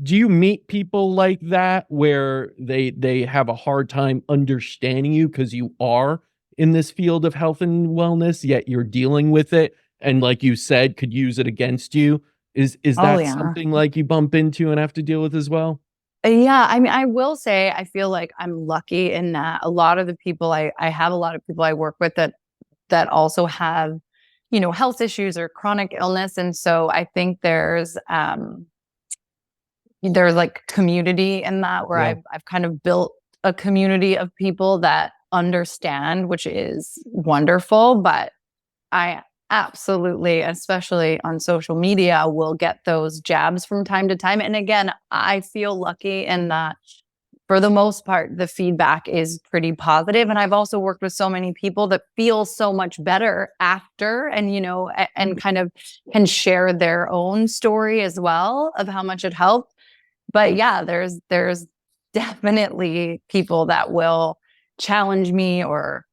do you meet people like that where they have a hard time understanding you because you are in this field of health and wellness, yet you're dealing with it, and like you said, could use it against you? Is Oh that yeah. something like you bump into and have to deal with as well? Yeah, I mean, I will say I feel like I'm lucky in that a lot of the people I have a lot of people I work with that also have, health issues or chronic illness. And so I think there's like community in that where Yeah. I've kind of built a community of people that understand, which is wonderful. But I absolutely, especially on social media, will get those jabs from time to time. And again, I feel lucky in that for the most part, the feedback is pretty positive. And I've also worked with so many people that feel so much better after and, and kind of can share their own story as well of how much it helped. But yeah, there's definitely people that will challenge me or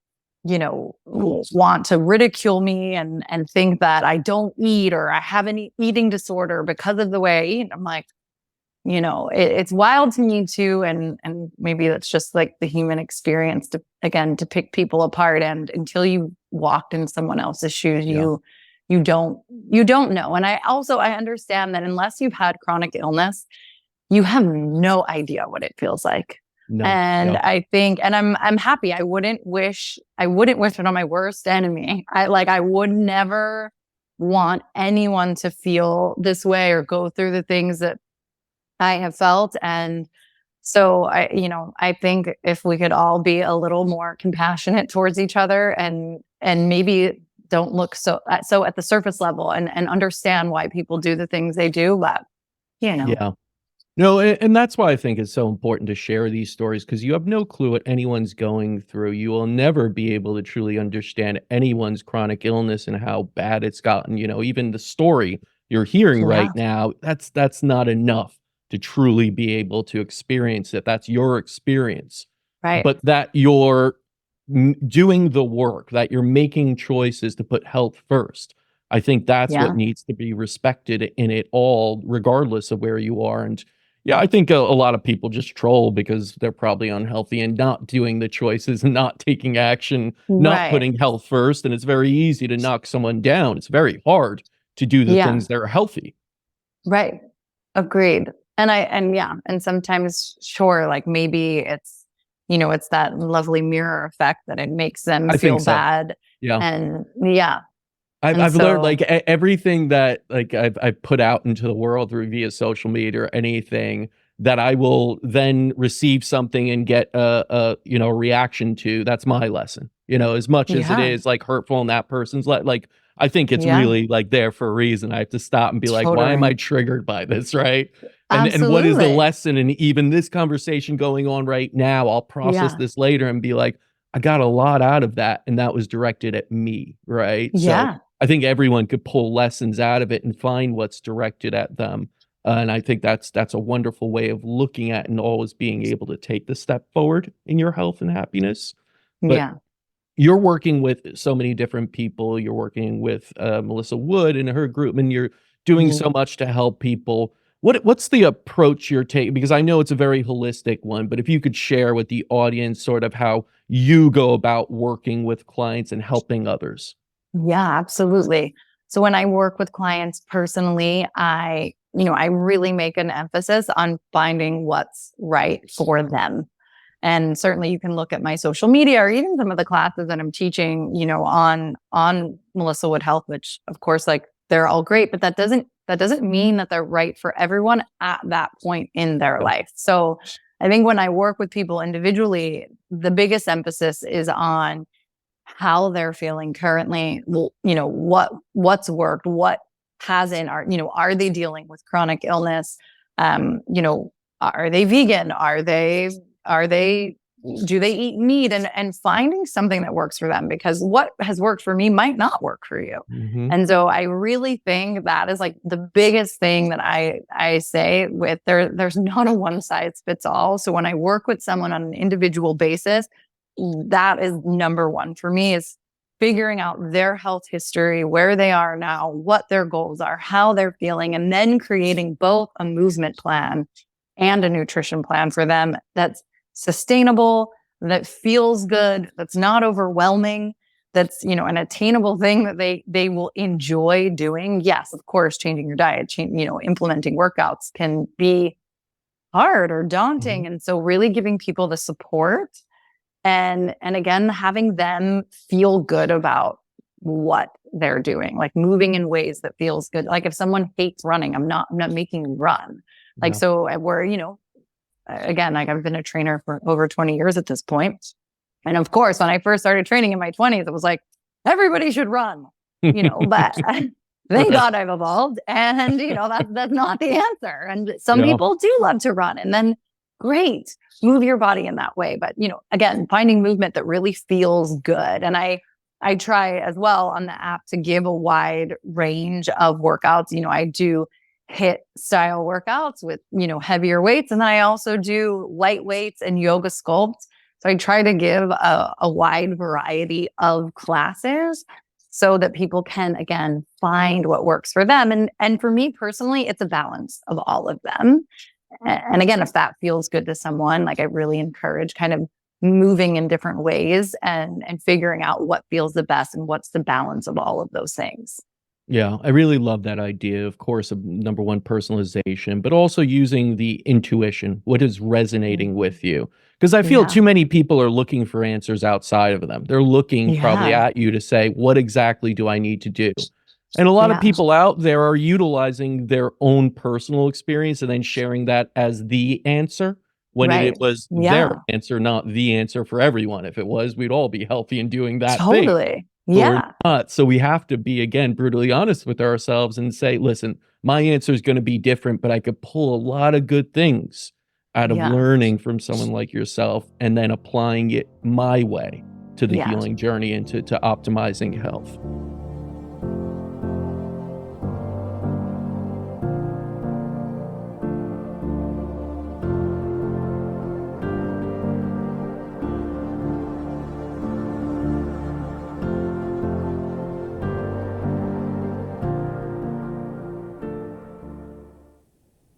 want to ridicule me and think that I don't eat or I have an eating disorder because of the way I eat. I'm like, it's wild to me too, and maybe that's just like the human experience to pick people apart. And until you walked in someone else's shoes, Yeah. you don't know. And I understand that unless you've had chronic illness, you have no idea what it feels like. No. And Yeah. I think, and I'm happy. I wouldn't wish it on my worst enemy. I would never want anyone to feel this way or go through the things that I have felt. And so I think if we could all be a little more compassionate towards each other and maybe don't look so at the surface level and understand why people do the things they do, but you know. Yeah. No, and that's why I think it's so important to share these stories because you have no clue what anyone's going through. You will never be able to truly understand anyone's chronic illness and how bad it's gotten. Even the story you're hearing right Yeah. now, that's not enough to truly be able to experience it. That's your experience. Right. But that you're doing the work, that you're making choices to put health first. I think that's what Yeah. needs to be respected in it all, regardless of where you are. And yeah, I think a lot of people just troll because they're probably unhealthy and not doing the choices and not taking action, not Right. putting health first. And it's very easy to knock someone down. It's very hard to do the Yeah. things that are healthy. Right. Agreed. And yeah, and sometimes sure, like maybe it's that lovely mirror effect that it makes them I feel think so. bad. Yeah. And yeah. I've And I've learned, so like, everything that, like, I've put out into the world through via social media or anything that I will then receive something and get a reaction to, that's my lesson, as much as it yeah. is, like, hurtful in that person's like, I think it's Yeah. really, like, there for a reason. I have to stop and be like, "Why am I Totally. triggered by this?" Right? And what is the Absolutely. lesson? And even this conversation going on right now, I'll process Yeah. this later and be like, "I got a lot out of that, and that was directed at me." Right? So Yeah. I think everyone could pull lessons out of it and find what's directed at them. And I think that's a wonderful way of looking at and always being able to take the step forward in your health and happiness. But Yeah. you're working with so many different people. You're working with Melissa Wood and her group, and you're doing Mhm. so much to help people. What's the approach you're taking? Because I know it's a very holistic one, but if you could share with the audience sort of how you go about working with clients and helping others. Yeah, absolutely. So when I work with clients personally, I really make an emphasis on finding what's right for them. And certainly you can look at my social media or even some of the classes that I'm teaching, on Melissa Wood Health, which of course, like they're all great, but that doesn't mean that they're right for everyone at that point in their Yeah. life. So I think when I work with people individually, the biggest emphasis is on how they're feeling currently. Well, what's worked, what hasn't. Are they dealing with chronic illness? Are they vegan? Are they do they eat meat? And finding something that works for them, because what has worked for me might not work for you. Mhm. And so I really think that is like the biggest thing that I say with there's not a one size fits all. So when I work with someone on an individual basis, that is number one for me, is figuring out their health history, where they are now, what their goals are, how they're feeling, and then creating both a movement plan and a nutrition plan for them that's sustainable, that feels good, that's not overwhelming, that's, an attainable thing that they will enjoy doing. Yes, of course, changing your diet, implementing workouts can be hard or Mhm. daunting. And so really giving people the support and again, having them feel good about what they're doing, like moving in ways that feels good. Like if someone hates running, I'm not making them run. Like, Yeah. so we're, again, like I've been a trainer for over 20 years at this point. And of course, when I first started training in my 20s, it was like, everybody should run, but thank Right. God I've evolved. And, that's not the answer. And some Yeah. people do love to run. And then great, move your body in that way. But, again, finding movement that really feels good. And I try as well on the app to give a wide range of workouts. I do hit style workouts with, heavier weights. And then I also do light weights and yoga sculpt. So I try to give a wide variety of classes so that people can, again, find what works for them. And for me personally, it's a balance of all of them. And again, if that feels good to someone, like I really encourage kind of moving in different ways and figuring out what feels the best and what's the balance of all of those things. Yeah, I really love that idea, of course, of number one, personalization, but also using the intuition. What is resonating Mhm. with you? Because I feel Yeah. too many people are looking for answers outside of them. They're looking probably Yeah. at you to say, what exactly do I need to do? And a lot of Yeah. people out there are utilizing their own personal experience and then sharing that as the answer when it Right. was their Yeah. answer, not the answer for everyone. If it was, we'd all be healthy and doing that thing. Totally. But we're Yeah. not, so we have to be, again, brutally honest with ourselves and say, "Listen, my answer is gonna be different, but I could pull a lot of good things out of Yeah. learning from someone like yourself and then applying it my way to the Yeah. healing journey and to optimizing health."